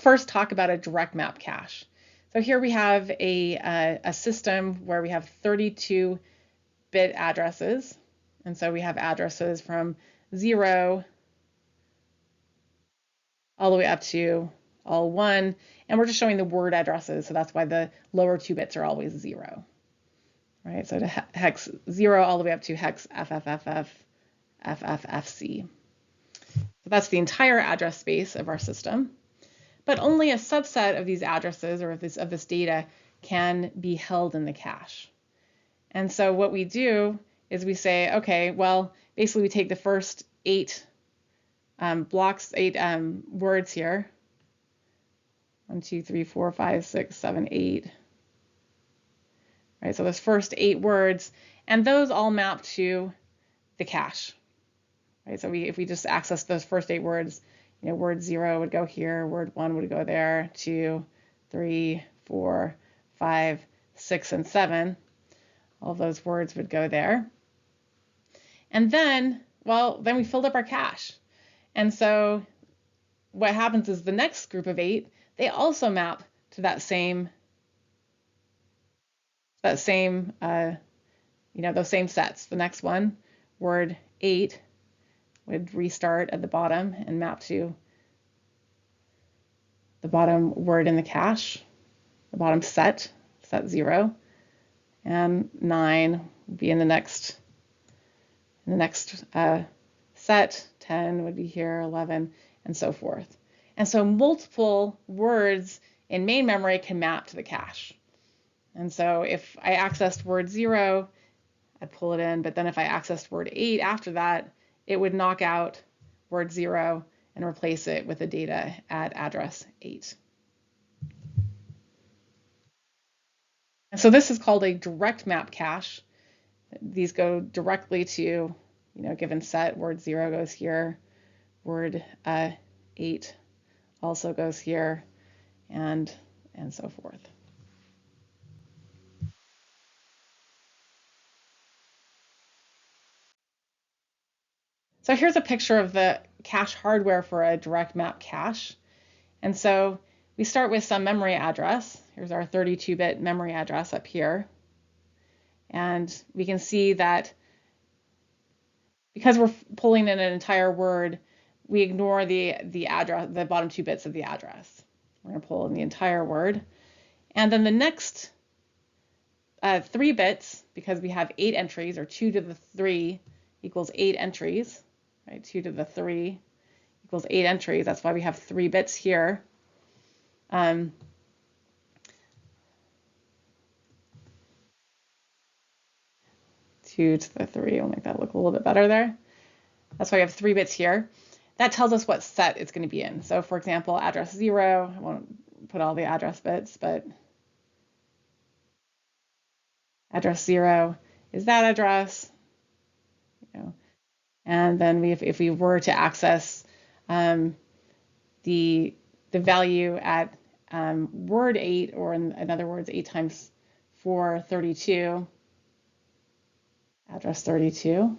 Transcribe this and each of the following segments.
first talk about a direct map cache. So here we have a system where we have 32-bit addresses. And so we have addresses from 0 all the way up to all 1. And we're just showing the word addresses. So that's why the lower 2 bits are always 0. Right? So to hex 0 all the way up to hex FFFF, FFFC. So that's the entire address space of our system. But only a subset of these addresses or of this data can be held in the cache. And so what we do is we say, okay, well, basically we take the first 8 blocks, 8 words here. 1, 2, 3, 4, 5, 6, 7, 8. Right, so those first 8 words, and those all map to the cache. Right, so if we just access those first 8 words, word 0 would go here, word 1 would go there, 2, 3, 4, 5, 6, and 7. All of those words would go there. And then, then we filled up our cache. And so what happens is the next group of 8, they also map to those same sets. The next one, word 8, would restart at the bottom and map to the bottom word in the cache, the bottom set 0, and 9 would be in the next set, 10 would be here, 11, and so forth. And so multiple words in main memory can map to the cache. And so if I accessed word 0, I'd pull it in, but then if I accessed word 8 after that, it would knock out word 0 and replace it with the data at address 8. And so this is called a direct map cache. These go directly to, given set, word 0 goes here, word 8 also goes here, and so forth. So here's a picture of the cache hardware for a direct map cache. And so we start with some memory address. Here's our 32-bit memory address up here. And we can see that because we're pulling in an entire word, we ignore the address, the bottom 2 bits of the address. We're going to pull in the entire word. And then the next 3 bits, because we have 8 entries, or 2 to the 3 equals 8 entries. Right, 2 to the 3 equals 8 entries. That's why we have 3 bits here. 2 to the 3, I'll make that look a little bit better there. That's why we have 3 bits here. That tells us what set it's going to be in. So for example, address 0, I won't put all the address bits, but address 0 is that address. And then if we were to access the value at word 8, or in other words, 8 times 4, 32, address 32,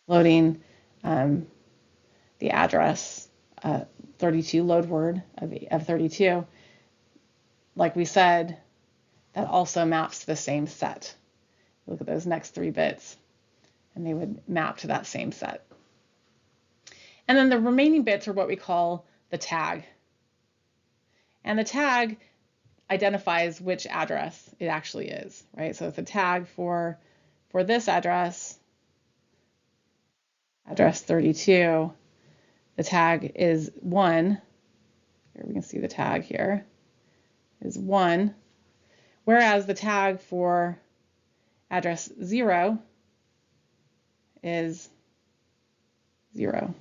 loading the address 32 load word of 32, like we said, that also maps to the same set. Look at those next 3 bits, and they would map to that same set. And then the remaining bits are what we call the tag. And the tag identifies which address it actually is, right? So it's a tag for this address, address 32. The tag is 1. Here we can see the tag here is 1, whereas the tag for address 0 is 0.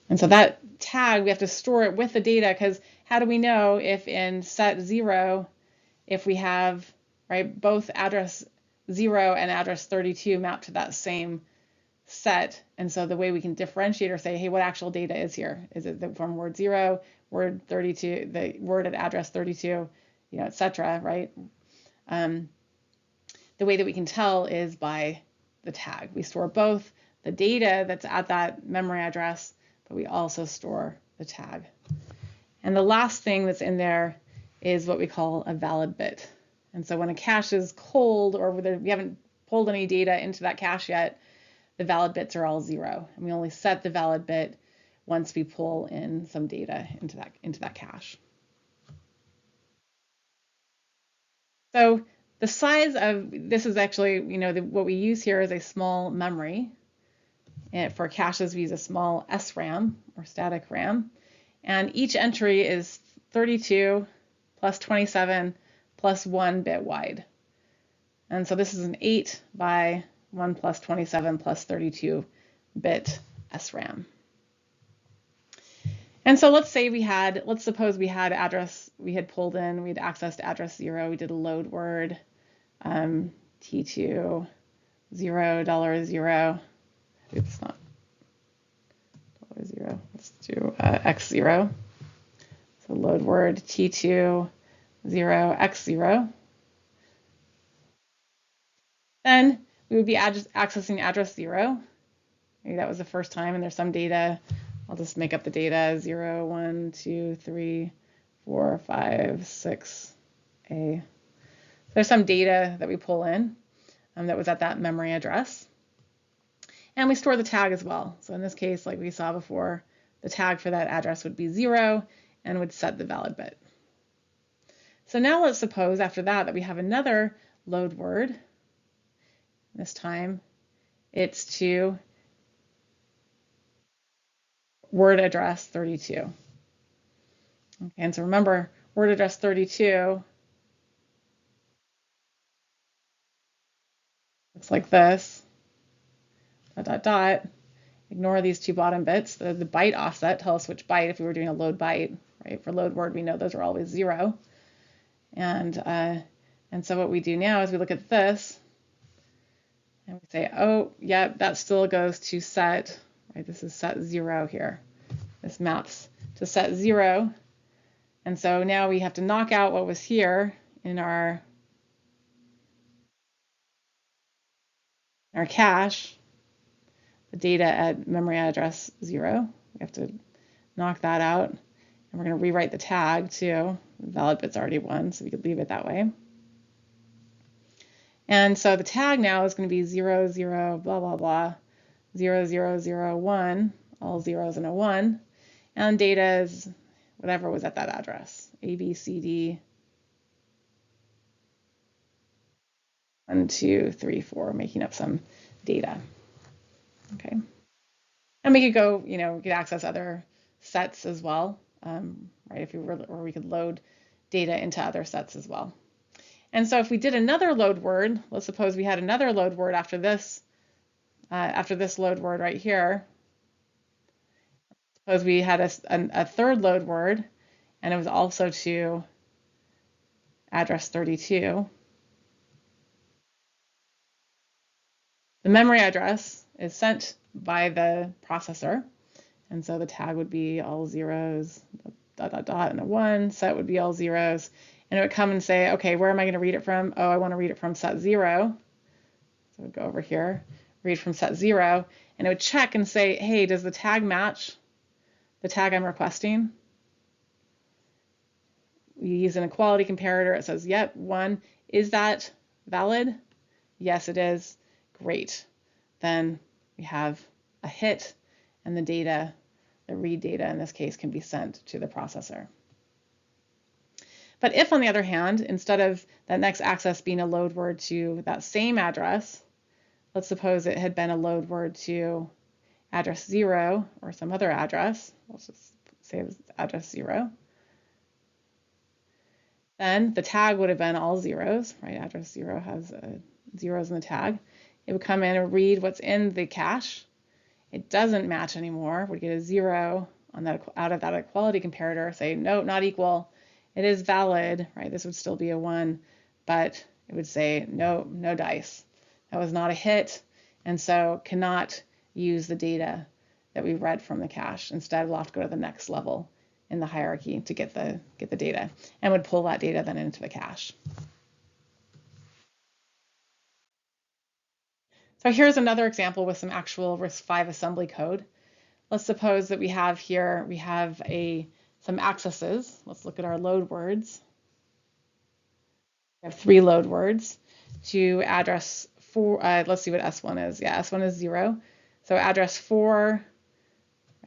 And so that tag, we have to store it with the data, because how do we know if in set 0, if we have, right, both address 0 and address 32 map to that same set? And so the way we can differentiate or say, hey, what actual data is here? Is it from word 0, word 32, the word at address 32, etc., right? The way that we can tell is by the tag. We store both the data that's at that memory address, but we also store the tag. And the last thing that's in there is what we call a valid bit. And so when a cache is cold or we haven't pulled any data into that cache yet, the valid bits are all 0. And we only set the valid bit once we pull in some data into that cache. So the size of this is actually, what we use here is a small memory. And for caches, we use a small SRAM or static RAM. And each entry is 32 plus 27 plus 1 bit wide. And so this is an 8 by 1 plus 27 plus 32 bit SRAM. And so let's suppose we had pulled in, we had accessed address 0, we did a load word, T2, $0, oops, not $0, let's do X0. So load word T2, 0, X0. Then we would be accessing address 0. Maybe that was the first time and there's some data. I'll just make up the data, 0, 1, 2, 3, 4, 5, 6, A. There's some data that we pull in that was at that memory address. And we store the tag as well. So in this case, like we saw before, the tag for that address would be 0 and would set the valid bit. So now let's suppose after that we have another load word. This time it's to word address 32. Okay, and so remember, word address 32 looks like this, ... Ignore these two bottom bits. The byte offset tell us which byte if we were doing a load byte, right? For load word, we know those are always 0. And so what we do now is we look at this and we say, oh, yeah, that still goes to set, right? This is set 0 here. This maps to set 0. And so now we have to knock out what was here in our cache, the data at memory address 0. We have to knock that out. And we're going to rewrite the tag too. The valid bit's already 1, so we could leave it that way. And so the tag now is going to be 0, 0, blah, blah, blah, 0, 0, 0, 1, all zeros and a 1. And data is whatever was at that address, A, B, C, D, 1, 2, 3, 4, making up some data. Okay. And we could go, we could access other sets as well, right? If we were, or we could load data into other sets as well. And so if we did another load word, let's suppose we had another load word after this load word right here. Suppose we had a third load word, and it was also to address 32. The memory address is sent by the processor, and so the tag would be all zeros, ... and a 1. Set would be all zeros, and it would come and say, okay, where am I going to read it from? Oh, I want to read it from set 0. So it would go over here, read from set 0, and it would check and say, hey, does the tag match the tag I'm requesting? We use an equality comparator. It says, yep, 1. Is that valid? Yes, it is. Great. Then we have a hit, and the data, the read data in this case, can be sent to the processor. But if, on the other hand, instead of that next access being a load word to that same address, let's suppose it had been a load word to address 0 or some other address, let's just say it was address 0, then the tag would have been all zeros, right? Address 0 has zeros in the tag. It would come in and read what's in the cache. It doesn't match anymore. We'd get a 0 on that, out of that equality comparator, say, no, not equal. It is valid, right? This would still be a 1, but it would say, no, no dice. That was not a hit, and so cannot use the data that we read from the cache. Instead, we'll have to go to the next level in the hierarchy to get the data, and would pull that data then into the cache. So here's another example with some actual RISC-V assembly code. Let's suppose that we have here, some accesses. Let's look at our load words. We have 3 load words to address 4. Let's see what S1 is. Yeah, S1 is 0. So address 4,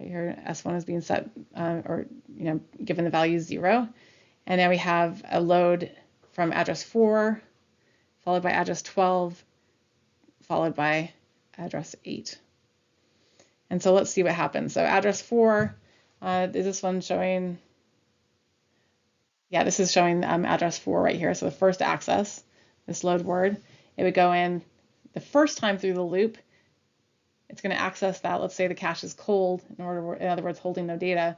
right here, S1 is being set, given the value 0. And now we have a load from address 4, followed by address 12, followed by address 8. And so let's see what happens. So address 4, is this one showing? Yeah, this is showing address 4 right here. So the first access, this load word, it would go in the first time through the loop. It's going to access that. Let's say the cache is cold, in other words, holding no data.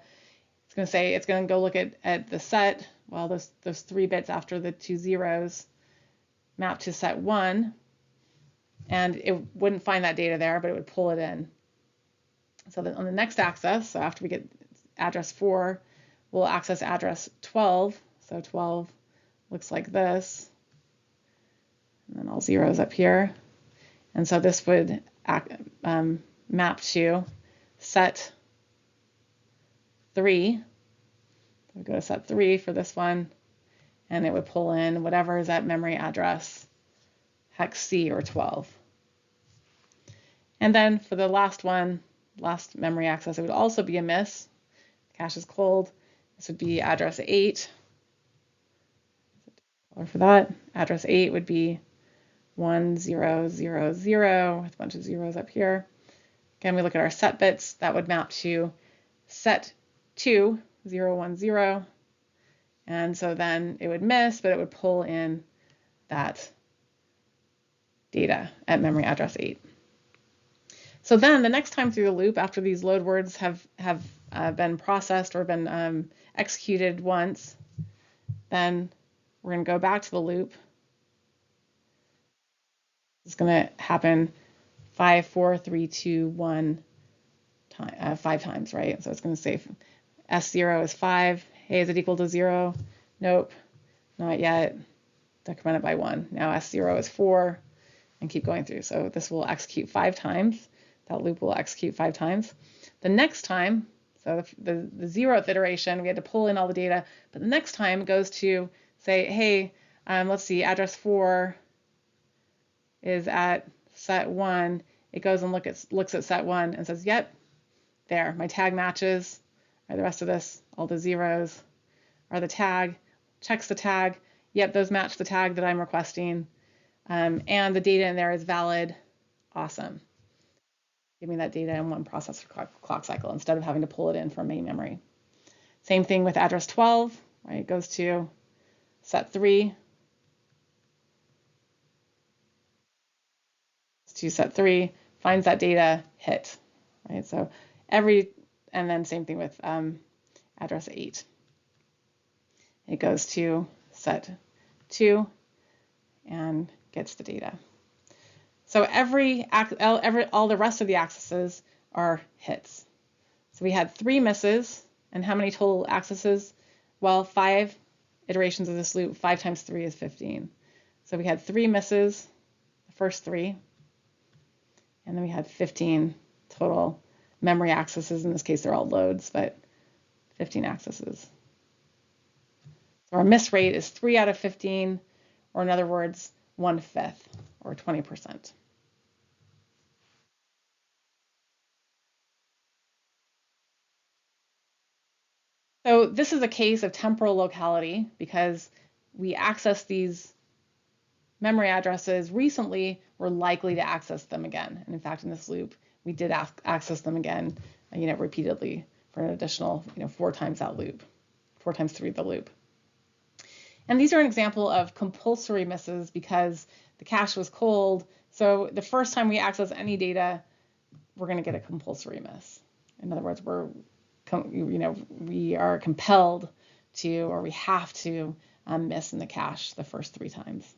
It's going to say it's going to go look at the set. Well, those 3 bits after the 2 zeros map to set 1, and it wouldn't find that data there, but it would pull it in. So then on the next access, so after we get address 4, we'll access address 12. So 12 looks like this, and then all zeros up here. And so this would map to set 3. So we go to set 3 for this one, and it would pull in whatever is at memory address hex C or 12. And then for the last one, last memory access, it would also be a miss. The cache is cold. This would be address 8. Or for that, address 8 would be 1, 0, 0, 0 with a bunch of zeros up here. Again, we look at our set bits. That would map to set 2, 0, 1, 0. And so then it would miss, but it would pull in that data at memory address 8. So then the next time through the loop, after these load words have been processed or been executed once, then we're going to go back to the loop. It's going to happen 5, 4, 3, 2, 1 time, 5 times, right? So it's going to say S0 is 5. Hey, is it equal to 0? Nope, not yet. Decrement it by 1. Now S0 is 4, and keep going through. So this will execute 5 times. That loop will execute 5 times. The next time, so the 0th iteration, we had to pull in all the data, but the next time it goes to say, hey, let's see, address 4 is at set 1. It goes and looks at set 1 and says, yep, there, my tag matches. Or the rest of this, all the zeros are the tag, checks the tag. Yep, those match the tag that I'm requesting. And the data in there is valid. Awesome. Give me that data in one processor clock cycle instead of having to pull it in from main memory. Same thing with address 12, right? It goes to set 3. To set 3, finds that data, hit, right? So and then same thing with address 8. It goes to set 2 and gets the data. So all the rest of the accesses are hits. So we had 3 misses, and how many total accesses? Well, 5 iterations of this loop. 5 times 3 is 15. So we had 3 misses, the first 3, and then we had 15 total memory accesses. In this case, they're all loads, but 15 accesses. So our miss rate is 3 out of 15, or in other words, 1/5, or 20%. So this is a case of temporal locality because we access these memory addresses recently, we're likely to access them again. And in fact, in this loop, we did access them again, repeatedly for an additional, 4 times that loop, 4 times through the loop. And these are an example of compulsory misses because the cache was cold. So the first time we access any data, we're going to get a compulsory miss. In other words, we are compelled to, or we have to miss in the cache the first 3 times.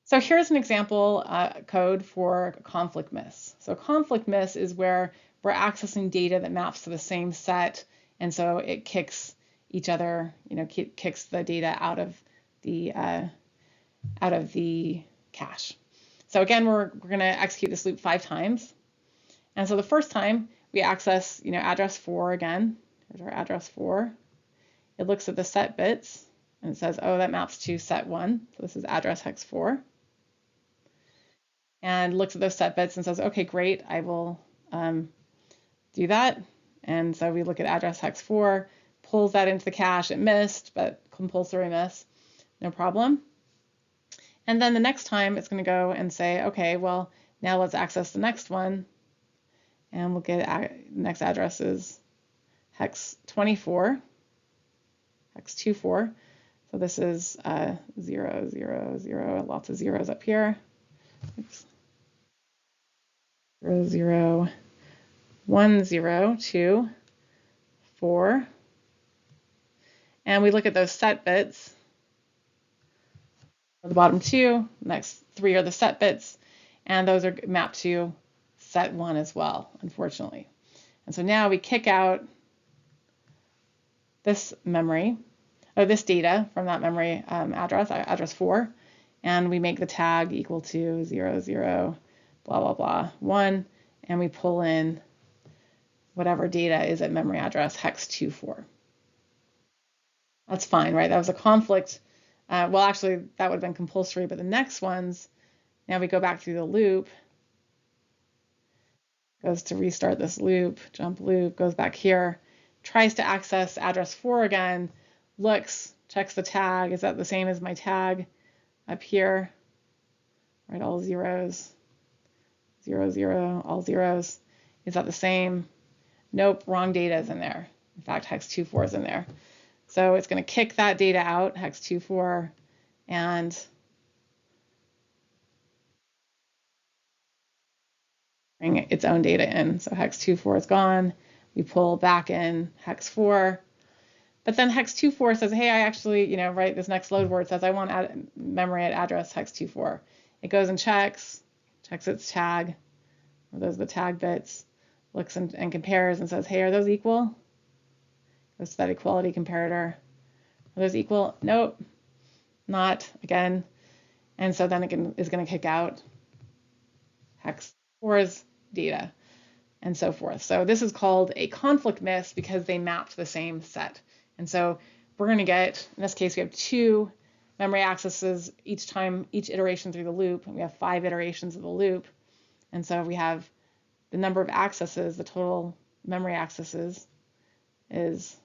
So here's an example code for conflict miss. So conflict miss is where we're accessing data that maps to the same set, and so it kicks each other, kicks the data out of the cache. So again, we're going to execute this loop 5 times. And so the first time we access, address 4 again. Here's our address 4. It looks at the set bits and it says, oh, that maps to set 1. So this is address hex 4. And looks at those set bits and says, okay, great, I will do that. And so we look at address hex 4, pulls that into the cache. It missed, but compulsory miss, no problem. And then the next time it's going to go and say, okay, well, now let's access the next one. And we'll get next address is hex 24, hex 24. So this is 0, 0, 0, lots of zeros up here. Oops. 0, 0, 1, 0, 2, 4. And we look at those set bits. The bottom 2, next 3 are the set bits, and those are mapped to set 1 as well, unfortunately. And so now we kick out this memory, or this data from that memory address, address 4, and we make the tag equal to 0, 0, blah, blah, blah, 1, and we pull in whatever data is at memory address hex 24. That's fine, right? That was a conflict. Well, actually, that would have been compulsory, but the next ones, now we go back through the loop, goes to restart this loop, jump loop, goes back here, tries to access address 4 again, looks, checks the tag, is that the same as my tag up here? Right, all zeros, 0, 0, all zeros. Is that the same? Nope, wrong data is in there. In fact, hex 24 is in there. So it's going to kick that data out, hex 24, and bring its own data in. So hex 24 is gone. We pull back in hex 4. But then hex 24 says, hey, I actually, right, this next load word says I want memory at address hex 24. It goes and checks its tag. Those are the tag bits. Looks and compares and says, hey, are those equal? Goes to that equality comparator. Are those equal? Nope, not again. And so then it is going to kick out hex 4's data and so forth. So this is called a conflict miss because they mapped the same set. And so we're going to get, in this case, we have 2 memory accesses each iteration through the loop. And we have 5 iterations of the loop. And so we have the number of accesses, the total memory accesses is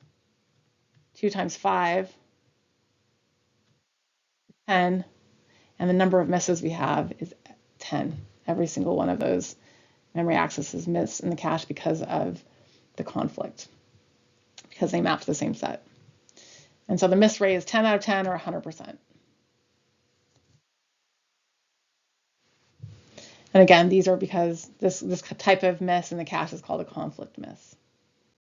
2 times 5, 10, and the number of misses we have is 10. Every single one of those memory accesses miss in the cache because of the conflict, because they map to the same set. And so the miss rate is 10 out of 10 or 100%. And again, these are because this type of miss in the cache is called a conflict miss.